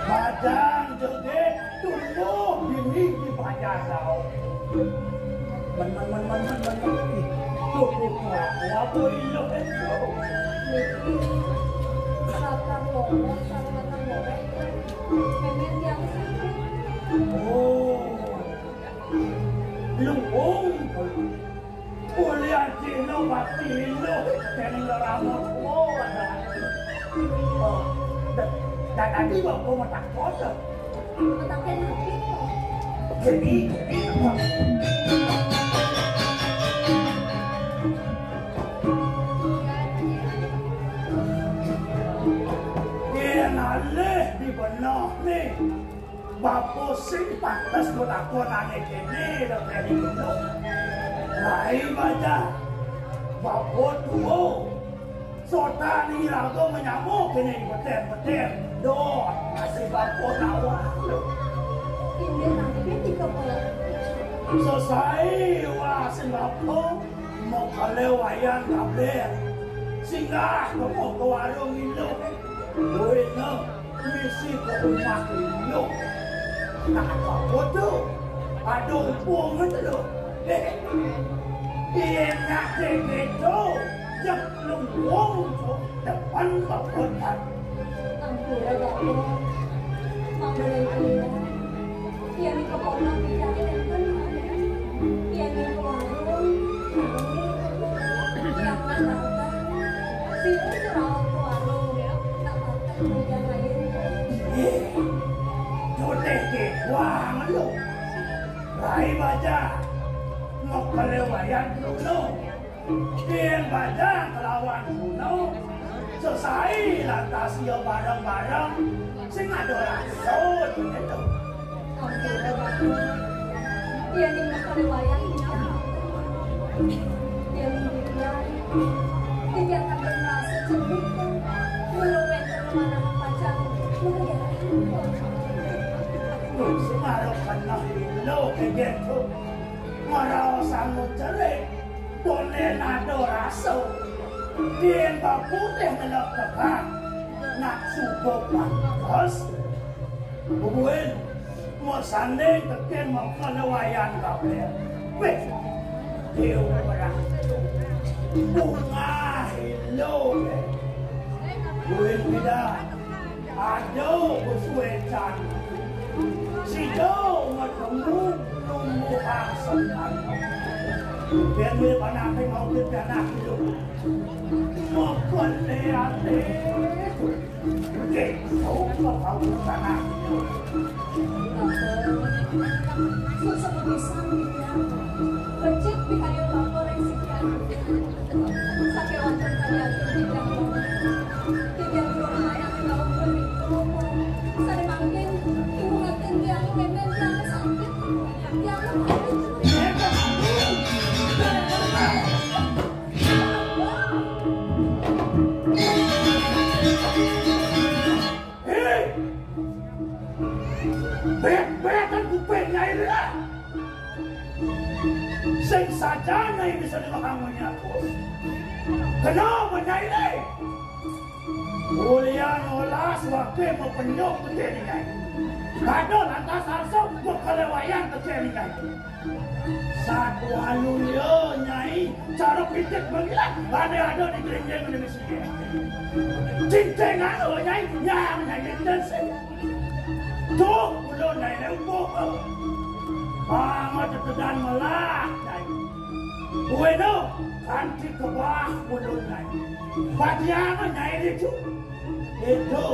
Badan jadi tumbuh ini di banyak tahu. Man. Tuh apa itu? Oh, luong. Kuliah Cina pasti lo dengan ramah tua dah. Dan tadi bapak mau tak kotor. Takkan Jadi apa? Dia nalih di benak ni. Bapak sing pantas buat aku nanya kini dah dari itu. Lain baca. Bapak tua. Sota ni raga menyamuk kini betul. Dot masih bapak tawa. ini nanti tiga bulan. Selesai wah Singapura mau kelewayan kabel. Singgah ke warung itu. Duitnya misi ke rumah itu. Nak apa tu? Aduh puang itu. Dia nak begitu. Jangan buang depan bapak. Ampura bapak, manggalai dia. Dia ni keponak kita dan kenal. Dia ni ke warung, yang menangkan. Si Usrau ke warung, tak makan meja lain. Jodoh ke wang lu. Rai baca. Mau kelewayan dulu. Dia baca kelawan kuno. Selesai lantas dia barang-barang sing ada rasa gitu. Ampura bapak, dia ni kelewayan kita. Dia ni dia akan merasa sedih. Meluwet kemana pacar, Semarang kena lo begitu. Marah sangat cerai. Donen ada rasa. Dia putih melak tekan. Nak subuh pantas. Bukan. Mau sanding tekan mau kelewayan kabel. Weh. Dia orang. Bunga hilo. Bukan tidak. Ada bersuecan. Sido bertemu nunggu aksan. Biar dia panas mau kita nak hidup. Mau pelihara. Oke, kau sana. Susah bisa dia. Becek di kayu lapor yang sekian. Sakit wajar kalian tidak. Tidak berumah yang kau beritu. Saya mungkin ibu ngatain yang memang yang sakit. Yang Bet-betan kuping ngayon na. Sing saja na ini sa nakakangunya ko. Kenapa ngayon na eh? Ulian olas waktu mo penyok ke sini ngayon. Kado lantas arsok mo kalewayan ke sini ngayon. Satu halunya nyai cara pitik mengilat. Ada di gereja Indonesia. Cincang alo nyai nyam nyai dan sih. Tuh, udah naik lembut. Amat tegan melak. Gue no, kanti ke bawah udah naik. Bagian naik itu. Itu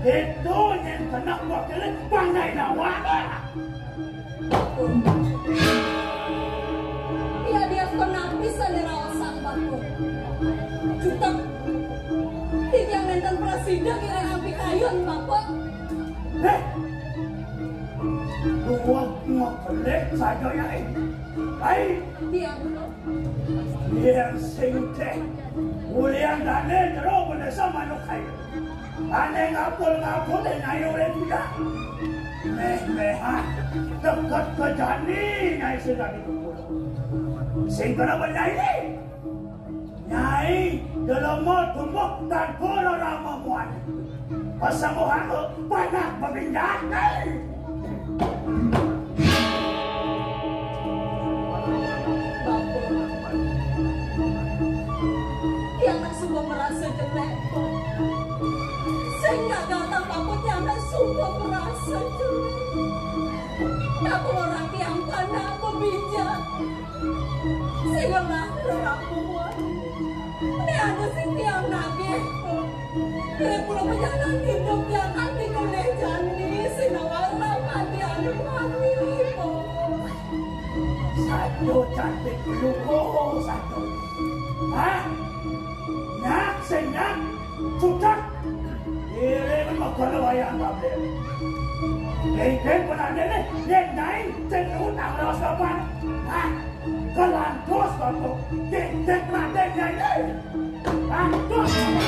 yang kena wakil pandai nawak. dia pernah bisa dirawasan batu. Jutak. Tidak nenten presiden yang ambil kayun bapak. Dua kelek saja ya ini. Dia singte. Ulian dane terus pada sama nuk kayu. Ane ngapul dan ayo tidak. Meh-mehan. Dekat ke jani nyai sudah dikumpul. Sing kenapa nyai? Nyai dalam mau tumbuk dan pura rama muan. Pasamuhan mo, banyak pabindat eh! Jangan semua merasa jelek. Saya nggak datang takut jangan semua merasa jelek. Aku orang yang pandai pemijat. Saya nggak aku. Ini ada sih yang nagih. Kira pulau perjalanan hidup yang nanti kolejan ini sinawarna mati anu mati. Satu cantik luko satu. Hah? Nak senyak sudah. Ini makan wayang kabel. Kek pernah deh, yang naik cenderung tak merasa apa. Hah? Kelantos kamu. Kek pernah deh. Hah? Tuh.